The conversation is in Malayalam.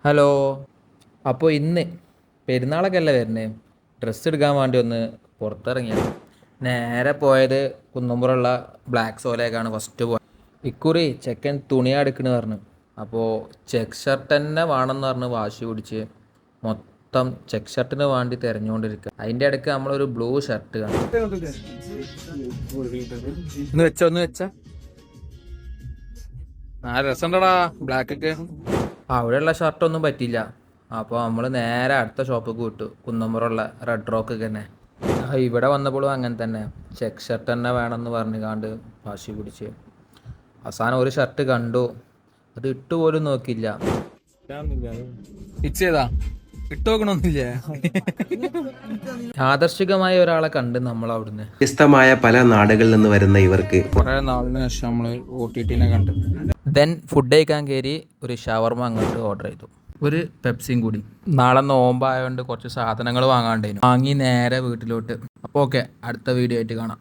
ഹലോ. അപ്പോൾ ഇന്ന് പെരുന്നാളൊക്കെ അല്ലേ വരുന്നത്, ഡ്രസ്സ് എടുക്കാൻ വേണ്ടി ഒന്ന് പുറത്തിറങ്ങിയത്. നേരെ പോയത് കുന്നുംപുറമുള്ള ബ്ലാക്ക് സോലേക്കാണ് ഫസ്റ്റ് പോയത്. ഇക്കുറി ചെക്കൻ തുണിയാ എടുക്കണെന്ന് പറഞ്ഞു. അപ്പോൾ ചെക്ക് ഷർട്ട് തന്നെ വേണമെന്ന് പറഞ്ഞ് വാശി പിടിച്ച് മൊത്തം ചെക്ക് ഷർട്ടിന് വേണ്ടി തിരഞ്ഞുകൊണ്ടിരിക്കുക. അതിൻ്റെ ഇടയ്ക്ക് നമ്മളൊരു ബ്ലൂ ഷർട്ട് കാണും. ഒന്ന് വെച്ച ആ രസമുണ്ടടാ ബ്ലാക്കൊക്കെ. അവിടെയുള്ള ഷർട്ടൊന്നും പറ്റില്ല. അപ്പോൾ നമ്മൾ നേരെ അടുത്ത ഷോപ്പിലേക്ക് വിട്ടു, കുന്നമ്പുറമുള്ള റെഡ് റോക്ക് തന്നെ. ഇവിടെ വന്നപ്പോഴും അങ്ങനെ തന്നെ ചെക്ക് ഷർട്ട് തന്നെ വേണമെന്ന് പറഞ്ഞു കാണ്ട് വാശി പിടിച്ച് അവസാനം ഒരു ഷർട്ട് കണ്ടു, അത് ഇട്ട് പോലും നോക്കില്ല. യാദർശികമായ ഒരാളെ കണ്ട് നമ്മൾ അവിടുന്ന്. വ്യത്യസ്തമായ പല നാടുകളിൽ നിന്ന് വരുന്ന ഇവർക്ക് കുറെ നാളിന് ശേഷം നമ്മൾ OTT-നെ കണ്ടു. ദെൻ ഫുഡ് കഴിക്കാൻ കയറി ഒരു ഷവർമ അങ്ങോട്ട് ഓർഡർ ചെയ്തു, ഒരു പെപ്സിയും കൂടി. നാളെ നോമ്പായതുകൊണ്ട് കുറച്ച് സാധനങ്ങൾ വാങ്ങാണ്ടേനു, വാങ്ങി നേരെ വീട്ടിലോട്ട്. അപ്പോൾ ഓക്കെ, അടുത്ത വീഡിയോ ആയിട്ട് കാണാം.